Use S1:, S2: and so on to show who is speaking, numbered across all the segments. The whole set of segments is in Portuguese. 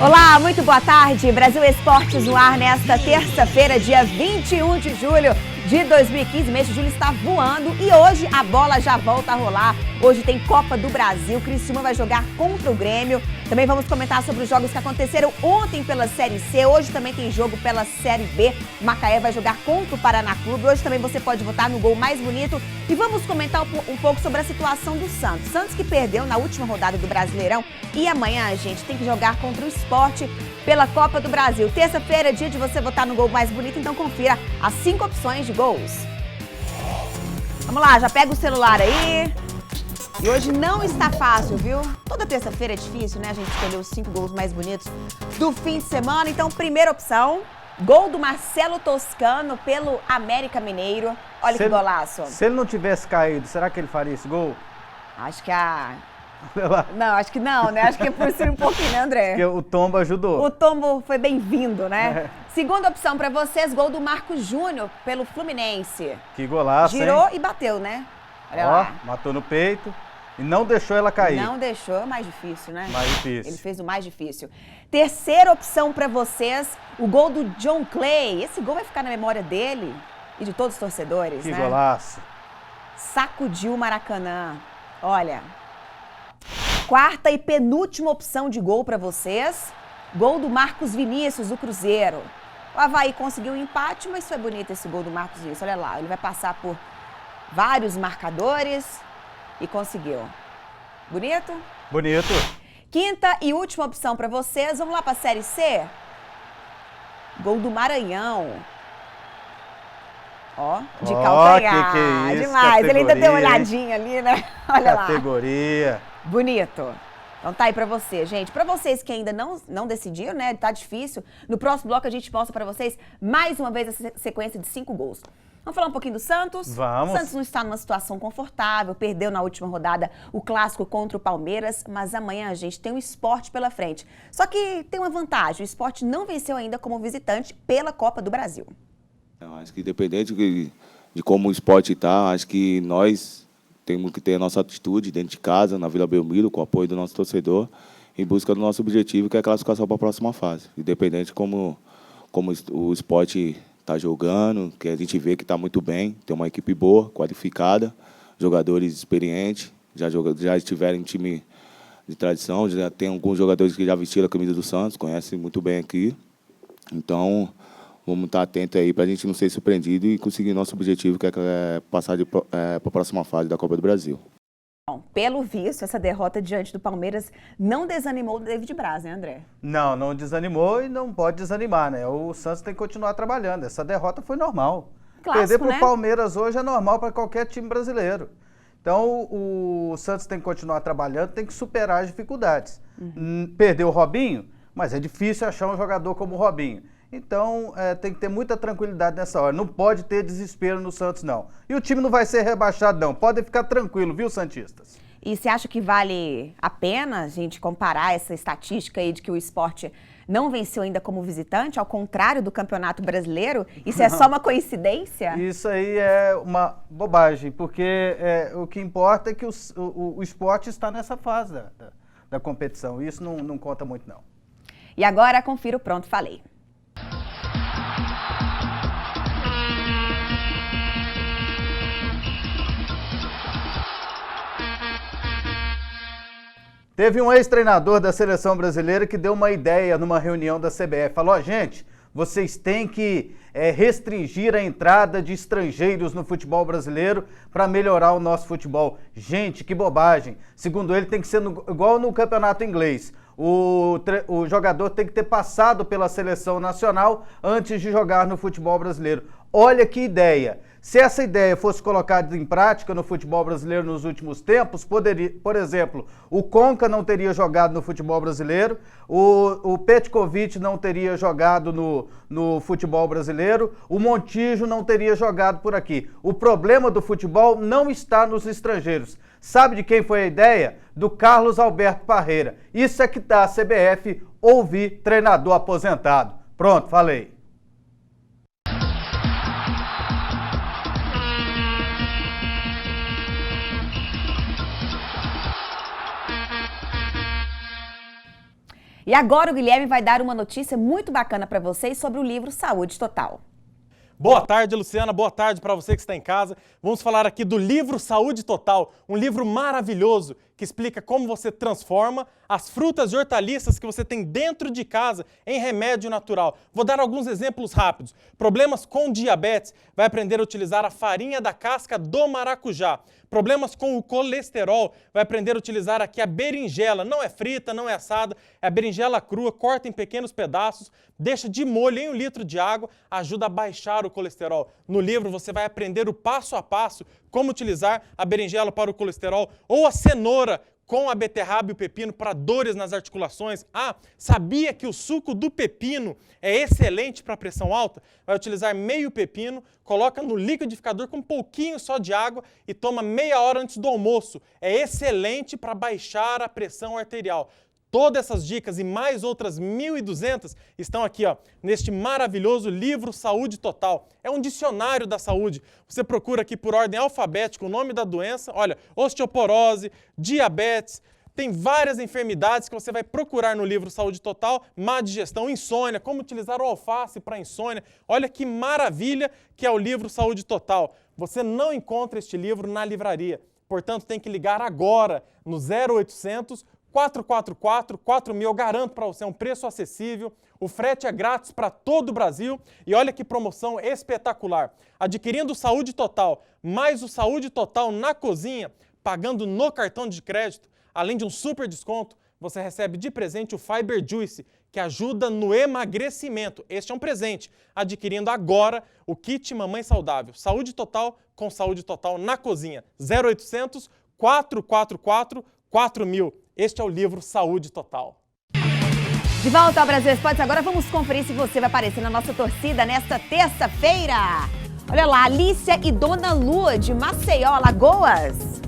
S1: Olá, muito boa tarde. Brasil Esportes no ar nesta terça-feira, dia 21 de julho de 2015. O mês de julho está voando e hoje a bola já volta a rolar. Hoje tem Copa do Brasil, Criciúma vai jogar contra o Grêmio. Também vamos comentar sobre os jogos que aconteceram ontem pela Série C. Hoje também tem jogo pela Série B. O Macaé vai jogar contra o Paraná Clube. Hoje também você pode votar no gol mais bonito. E vamos comentar um pouco sobre a situação do Santos. Santos que perdeu na última rodada do Brasileirão. E amanhã, gente, tem que jogar contra o Sport pela Copa do Brasil. Terça-feira é dia de você votar no gol mais bonito, então confira as 5 opções de gols. Vamos lá, já pega o celular aí. E hoje não está fácil, viu? Toda terça-feira é difícil, né? A gente escolher os 5 gols mais bonitos do fim de semana. Então, primeira opção, gol do Marcelo Toscano pelo América Mineiro. Olha que golaço.
S2: Se ele não tivesse caído, será que ele faria esse gol?
S1: Acho que Não, acho que não, né? Acho que é por ser um pouquinho, né, André?
S2: Porque o tombo ajudou.
S1: O tombo foi bem-vindo, né? Segunda opção pra vocês, gol do Marcos Júnior pelo Fluminense.
S2: Que golaço,
S1: girou
S2: hein?
S1: E bateu, né? Olha lá.
S2: Matou no peito e não deixou ela cair.
S1: Não deixou, mais difícil, né?
S2: Mais difícil.
S1: Ele fez o mais difícil. Terceira opção pra vocês, o gol do John Clay. Esse gol vai ficar na memória dele e de todos os torcedores,
S2: que
S1: né?
S2: Que golaço.
S1: Sacudiu o Maracanã. Olha. Quarta e penúltima opção de gol para vocês. Gol do Marcos Vinícius, do Cruzeiro. O Avaí conseguiu um empate, mas foi bonito esse gol do Marcos Vinícius. Olha lá, ele vai passar por vários marcadores e conseguiu. Bonito?
S2: Bonito.
S1: Quinta e última opção para vocês. Vamos lá para a Série C? Gol do Maranhão. Ó, de calcanhar.
S2: Que é isso,
S1: demais.
S2: categoria.
S1: Ele ainda deu uma olhadinha ali, né? Olha lá.
S2: Categoria.
S1: Bonito. Então tá aí pra você, gente. Pra vocês que ainda não decidiram, né? Tá difícil. No próximo bloco a gente mostra pra vocês mais uma vez essa sequência de 5 gols. Vamos falar um pouquinho do Santos?
S2: Vamos.
S1: O Santos não está numa situação confortável, perdeu na última rodada o clássico contra o Palmeiras, mas amanhã a gente tem o Sport pela frente. Só que tem uma vantagem, o Sport não venceu ainda como visitante pela Copa do Brasil.
S3: Eu acho que independente de como o Sport está, acho que nós temos que ter a nossa atitude dentro de casa, na Vila Belmiro, com o apoio do nosso torcedor, em busca do nosso objetivo, que é a classificação para a próxima fase. Independente como o Sport está jogando, que a gente vê que está muito bem, tem uma equipe boa, qualificada, jogadores experientes, já estiveram em time de tradição, já tem alguns jogadores que já vestiram a camisa do Santos, conhecem muito bem aqui. Então, vamos estar atentos aí para a gente não ser surpreendido e conseguir nosso objetivo, que é passar para a próxima fase da Copa do Brasil.
S1: Bom, pelo visto, essa derrota diante do Palmeiras não desanimou o David Braz, né, André?
S2: Não desanimou e não pode desanimar, né? O Santos tem que continuar trabalhando. Essa derrota foi normal.
S1: Clássico,
S2: perder para o
S1: né?
S2: Palmeiras hoje é normal para qualquer time brasileiro. Então, o Santos tem que continuar trabalhando, tem que superar as dificuldades. Perdeu o Robinho, mas é difícil achar um jogador como o Robinho. Então, tem que ter muita tranquilidade nessa hora. Não pode ter desespero no Santos, não. E o time não vai ser rebaixado, não. Podem ficar tranquilo, viu, santistas?
S1: E você acha que vale a pena a gente comparar essa estatística aí de que o Sport não venceu ainda como visitante, ao contrário do Campeonato Brasileiro? Isso é só uma coincidência?
S2: Isso aí é uma bobagem, porque o que importa é que o Sport está nessa fase da competição. Isso não conta muito, não.
S1: E agora, confira o Pronto Falei.
S2: Teve um ex-treinador da seleção brasileira que deu uma ideia numa reunião da CBF. Falou, gente, vocês têm que restringir a entrada de estrangeiros no futebol brasileiro para melhorar o nosso futebol. Gente, que bobagem. Segundo ele, tem que ser igual no campeonato inglês. O jogador tem que ter passado pela seleção nacional antes de jogar no futebol brasileiro. Olha que ideia. Se essa ideia fosse colocada em prática no futebol brasileiro nos últimos tempos, poderia, por exemplo, o Conca não teria jogado no futebol brasileiro, o Petkovic não teria jogado no futebol brasileiro, o Montijo não teria jogado por aqui. O problema do futebol não está nos estrangeiros. Sabe de quem foi a ideia? Do Carlos Alberto Parreira. Isso é que dá a CBF ouvir treinador aposentado. Pronto, falei.
S1: E agora o Guilherme vai dar uma notícia muito bacana para vocês sobre o livro Saúde Total.
S4: Boa tarde, Luciana. Boa tarde para você que está em casa. Vamos falar aqui do livro Saúde Total, um livro maravilhoso que explica como você transforma as frutas e hortaliças que você tem dentro de casa em remédio natural. Vou dar alguns exemplos rápidos. Problemas com diabetes, vai aprender a utilizar a farinha da casca do maracujá. Problemas com o colesterol, vai aprender a utilizar aqui a berinjela. Não é frita, não é assada, é a berinjela crua, corta em pequenos pedaços, deixa de molho em 1 litro de água, ajuda a baixar o colesterol. No livro você vai aprender o passo a passo como utilizar a berinjela para o colesterol ou a cenoura com a beterraba e o pepino para dores nas articulações. Ah, sabia que o suco do pepino é excelente para pressão alta? Vai utilizar meio pepino, coloca no liquidificador com um pouquinho só de água e toma meia hora antes do almoço. É excelente para baixar a pressão arterial. Todas essas dicas e mais outras 1.200 estão aqui, ó, neste maravilhoso livro Saúde Total. É um dicionário da saúde. Você procura aqui por ordem alfabética o nome da doença. Olha, osteoporose, diabetes, tem várias enfermidades que você vai procurar no livro Saúde Total. Má digestão, insônia, como utilizar o alface para insônia. Olha que maravilha que é o livro Saúde Total. Você não encontra este livro na livraria. Portanto, tem que ligar agora no 0800 444 4000, eu garanto para você, é um preço acessível, o frete é grátis para todo o Brasil e olha que promoção espetacular. Adquirindo o Saúde Total, mais o Saúde Total na cozinha, pagando no cartão de crédito, além de um super desconto, você recebe de presente o Fiber Juice, que ajuda no emagrecimento. Este é um presente, adquirindo agora o kit Mamãe Saudável. Saúde Total com Saúde Total na cozinha, 0800 444 4000. Este é o livro Saúde Total.
S1: De volta ao Brasil Esportes, agora vamos conferir se você vai aparecer na nossa torcida nesta terça-feira. Olha lá, Alícia e Dona Lua de Maceió, Alagoas.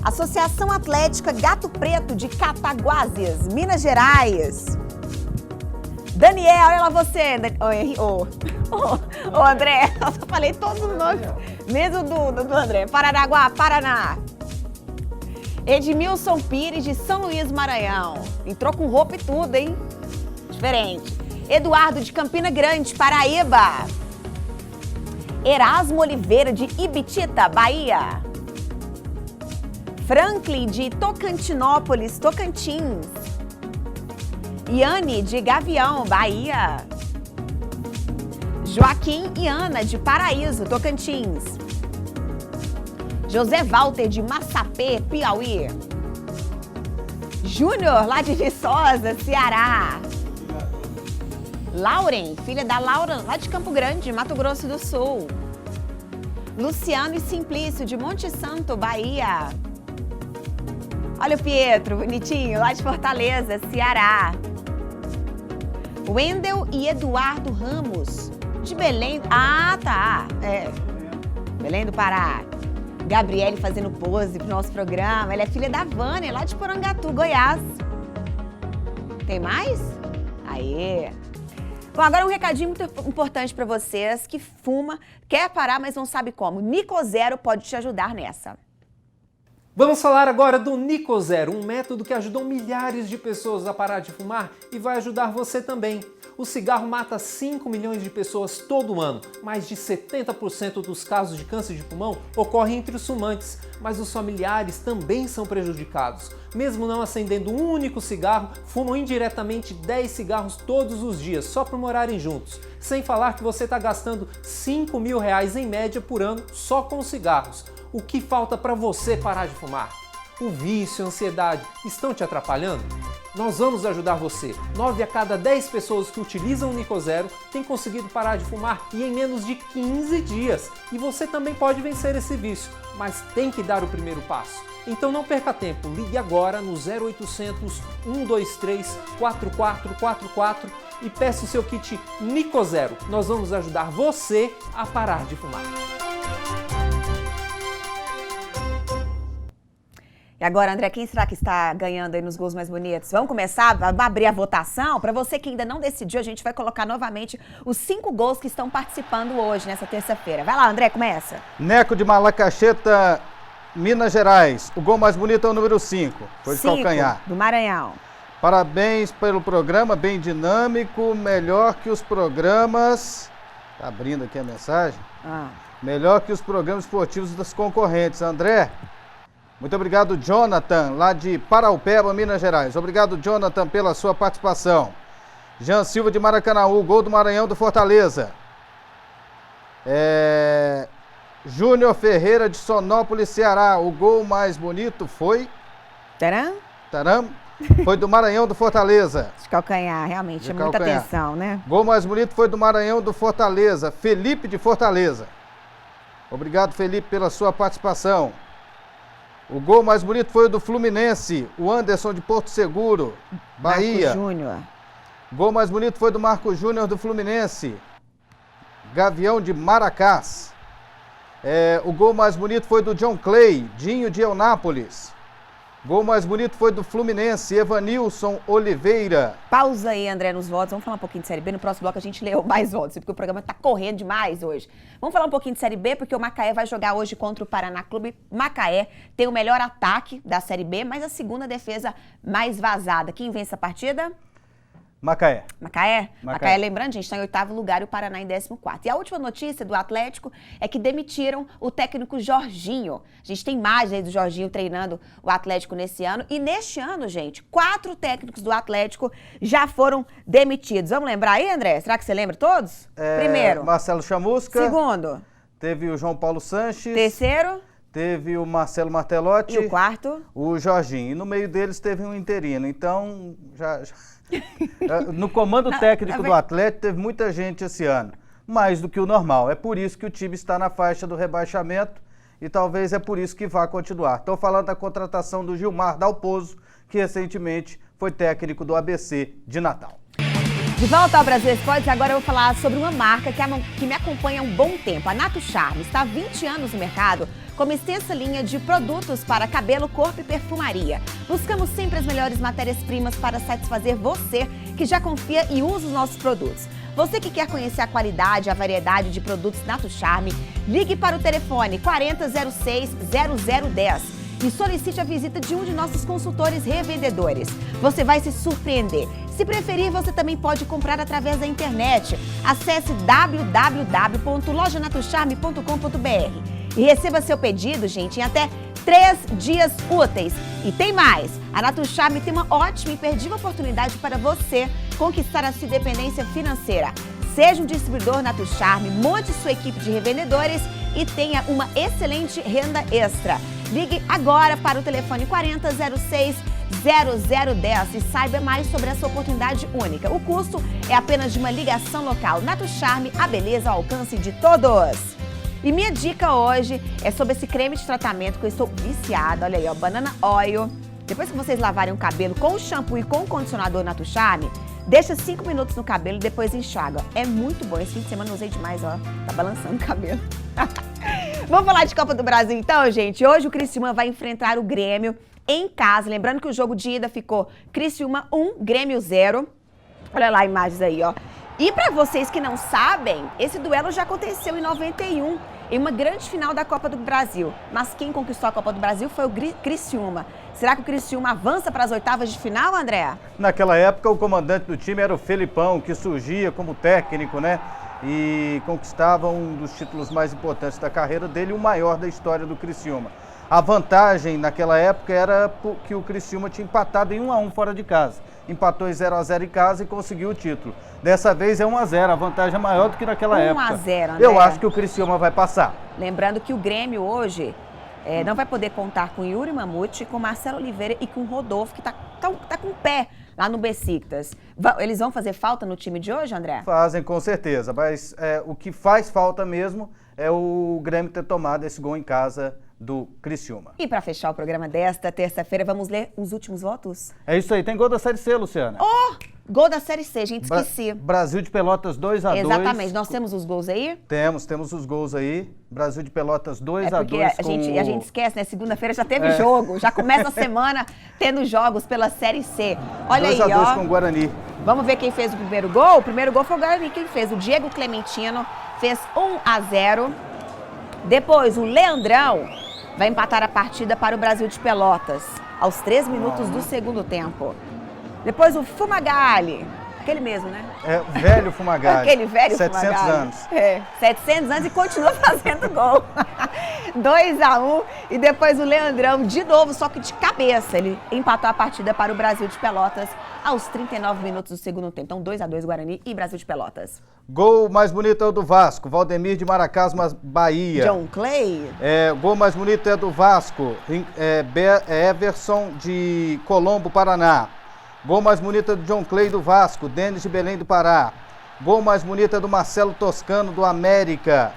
S1: Associação Atlética Gato Preto de Cataguases, Minas Gerais. Daniel, olha lá você. Ô, André, eu só falei todos os nomes, mesmo do André. Paranaguá, Paraná. Edmilson Pires, de São Luís, Maranhão. Entrou com roupa e tudo, hein? Diferente. Eduardo, de Campina Grande, Paraíba. Erasmo Oliveira, de Ibitita, Bahia. Franklin, de Tocantinópolis, Tocantins. Iane, de Gavião, Bahia. Joaquim e Ana, de Paraíso, Tocantins. José Walter, de Massapê, Piauí. Júnior, lá de Viçosa, Ceará. Lauren, filha da Laura, lá de Campo Grande, Mato Grosso do Sul. Luciano e Simplício, de Monte Santo, Bahia. Olha o Pietro, bonitinho, lá de Fortaleza, Ceará. Wendel e Eduardo Ramos, de Belém. Ah, tá. Belém do Pará. Gabriele fazendo pose pro nosso programa. Ela é filha da Vânia, lá de Porangatu, Goiás. Tem mais? Aê! Bom, agora um recadinho muito importante para vocês que fuma, quer parar, mas não sabe como. Nicozero pode te ajudar nessa.
S5: Vamos falar agora do Nicozero, um método que ajudou milhares de pessoas a parar de fumar e vai ajudar você também. O cigarro mata 5 milhões de pessoas todo ano. Mais de 70% dos casos de câncer de pulmão ocorrem entre os fumantes, mas os familiares também são prejudicados. Mesmo não acendendo um único cigarro, fumam indiretamente 10 cigarros todos os dias, só por morarem juntos. Sem falar que você está gastando R$5 mil em média por ano só com cigarros. O que falta para você parar de fumar? O vício, a ansiedade estão te atrapalhando? Nós vamos ajudar você. 9 a cada 10 pessoas que utilizam o Nicozero têm conseguido parar de fumar e em menos de 15 dias. E você também pode vencer esse vício, mas tem que dar o primeiro passo. Então não perca tempo, ligue agora no 0800 123 4444 e peça o seu kit Nicozero. Nós vamos ajudar você a parar de fumar.
S1: E agora, André, quem será que está ganhando aí nos gols mais bonitos? Vamos começar a abrir a votação? Para você que ainda não decidiu, a gente vai colocar novamente os 5 gols que estão participando hoje, nessa terça-feira. Vai lá, André, começa.
S2: Neco de Malacacheta, Minas Gerais. O gol mais bonito é o número 5. Foi de calcanhar.
S1: Do Maranhão.
S2: Parabéns pelo programa, bem dinâmico, melhor que os programas... Tá abrindo aqui a mensagem. Melhor que os programas esportivos das concorrentes. André, muito obrigado, Jonathan, lá de Paraupeba, Minas Gerais. Obrigado, Jonathan, pela sua participação. Jean Silva de Maracanaú, gol do Maranhão do Fortaleza. Júnior Ferreira de Sonópolis, Ceará. O gol mais bonito foi... Taram? Foi do Maranhão do Fortaleza.
S1: De calcanhar, realmente,
S2: de
S1: muita
S2: calcanhar.
S1: atenção, né?
S2: Gol mais bonito foi do Maranhão do Fortaleza. Felipe de Fortaleza. Obrigado, Felipe, pela sua participação. O gol mais bonito foi o do Fluminense. O Anderson de Porto Seguro, Bahia.
S1: Marco Júnior.
S2: Gol mais bonito foi do Marco Júnior do Fluminense. Gavião de Maracás. O gol mais bonito foi do John Clay, Dinho de Eunápolis. Gol mais bonito foi do Fluminense, Evanilson Oliveira.
S1: Pausa aí, André, nos votos. Vamos falar um pouquinho de Série B. No próximo bloco a gente lê mais votos, porque o programa tá correndo demais hoje. Vamos falar um pouquinho de Série B, porque o Macaé vai jogar hoje contra o Paraná Clube. Macaé tem o melhor ataque da Série B, mas a segunda defesa mais vazada. Quem vence a partida?
S2: Macaé.
S1: Macaé, lembrando, gente, está em 8º lugar e o Paraná em 14º. E a última notícia do Atlético é que demitiram o técnico Jorginho. A gente tem imagens aí do Jorginho treinando o Atlético nesse ano. E neste ano, gente, 4 técnicos do Atlético já foram demitidos. Vamos lembrar aí, André? Será que você lembra todos? Primeiro.
S2: Marcelo Chamusca.
S1: Segundo.
S2: Teve o João Paulo Sanches.
S1: Terceiro.
S2: Teve o Marcelo Martelotti.
S1: E o quarto?
S2: O Jorginho. E no meio deles teve um interino. Então, no comando técnico do Atlético teve muita gente esse ano. Mais do que o normal. É por isso que o time está na faixa do rebaixamento e talvez é por isso que vai continuar. Estou falando da contratação do Gilmar Dalpozo, que recentemente foi técnico do ABC de Natal.
S1: De volta ao Brasil Esportes, agora eu vou falar sobre uma marca que me acompanha há um bom tempo. A Nato Charme está há 20 anos no mercado com uma extensa linha de produtos para cabelo, corpo e perfumaria. Buscamos sempre as melhores matérias-primas para satisfazer você que já confia e usa os nossos produtos. Você que quer conhecer a qualidade e a variedade de produtos Nato Charme, ligue para o telefone 4006-0010 e solicite a visita de um de nossos consultores revendedores. Você vai se surpreender. Se preferir, você também pode comprar através da internet. Acesse www.lojanatocharme.com.br e receba seu pedido, gente, em até 3 dias úteis. E tem mais! A Nato Charme tem uma ótima e imperdível oportunidade para você conquistar a sua independência financeira. Seja um distribuidor Nato Charme, monte sua equipe de revendedores e tenha uma excelente renda extra. Ligue agora para o telefone 4006-0010 e saiba mais sobre essa oportunidade única. O custo é apenas de uma ligação local. Nato Charme, a beleza ao alcance de todos. E minha dica hoje é sobre esse creme de tratamento que eu estou viciada. Olha aí, ó, Banana Oil. Depois que vocês lavarem o cabelo com o shampoo e com o condicionador Nato Charme, deixa 5 minutos no cabelo e depois enxágua. É muito bom. Esse fim de semana eu usei demais, ó. Tá balançando o cabelo. Vamos falar de Copa do Brasil então, gente? Hoje o Criciúma vai enfrentar o Grêmio em casa. Lembrando que o jogo de ida ficou Criciúma 1, Grêmio 0. Olha lá imagens aí, ó. E para vocês que não sabem, esse duelo já aconteceu em 91, em uma grande final da Copa do Brasil. Mas quem conquistou a Copa do Brasil foi o Criciúma. Será que o Criciúma avança para as oitavas de final, André?
S2: Naquela época, o comandante do time era o Felipão, que surgia como técnico, né? E conquistava um dos títulos mais importantes da carreira dele, o maior da história do Criciúma. A vantagem naquela época era que o Criciúma tinha empatado em 1-1 fora de casa. Empatou em 0-0 em casa e conseguiu o título. Dessa vez é 1-0, a vantagem é maior do que naquela época.
S1: 1-0, André.
S2: Eu acho que o Criciúma vai passar.
S1: Lembrando que o Grêmio hoje não vai poder contar com Yuri Mamute, com Marcelo Oliveira e com o Rodolfo, que tá com o pé lá no Besiktas. Eles vão fazer falta no time de hoje, André?
S2: Fazem, com certeza. Mas o que faz falta mesmo é o Grêmio ter tomado esse gol em casa do Criciúma.
S1: E para fechar o programa desta terça-feira, vamos ler os últimos votos?
S2: É isso aí. Tem gol da Série C, Luciana.
S1: Oh! Gol da Série C, gente, esqueci.
S2: Brasil de Pelotas 2-2.
S1: Exatamente. Nós temos os gols aí?
S2: Temos os gols aí. Brasil de Pelotas 2-2.
S1: Porque a gente esquece, né? Segunda-feira já teve jogo. Já começa a semana tendo jogos pela Série C. Olha aí, ó.
S2: 2-2 com o Guarani.
S1: Vamos ver quem fez o primeiro gol? O primeiro gol foi o Guarani quem fez. O Diego Clementino fez 1-0. Depois, o Leandrão vai empatar a partida para o Brasil de Pelotas, aos 3 minutos do segundo tempo. Depois o Fumagalli. Aquele mesmo, né?
S2: É, velho Fumagalli.
S1: Aquele velho
S2: 700
S1: Fumagalli.
S2: anos.
S1: 700 anos e continua fazendo gol. 2-1. E depois o Leandrão de novo, só que de cabeça. Ele empatou a partida para o Brasil de Pelotas aos 39 minutos do segundo tempo. Então 2-2 Guarani e Brasil de Pelotas.
S2: Gol mais bonito é o do Vasco, Valdemir de Maracás, Bahia.
S1: John Clay.
S2: Gol mais bonito é do Vasco, Everson de Colombo, Paraná. Gol mais bonito é do John Clay do Vasco, Denis de Belém do Pará. Gol mais bonito é do Marcelo Toscano do América.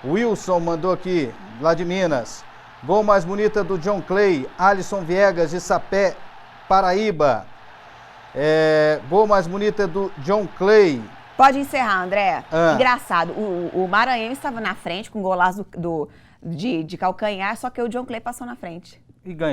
S2: Wilson mandou aqui, lá de Minas. Gol mais bonito é do John Clay, Alisson Viegas de Sapé, Paraíba. Gol mais bonito é do John Clay.
S1: Pode encerrar, André. Engraçado, o Maranhão estava na frente com o golaço de calcanhar, só que o John Clay passou na frente.
S2: E ganhou.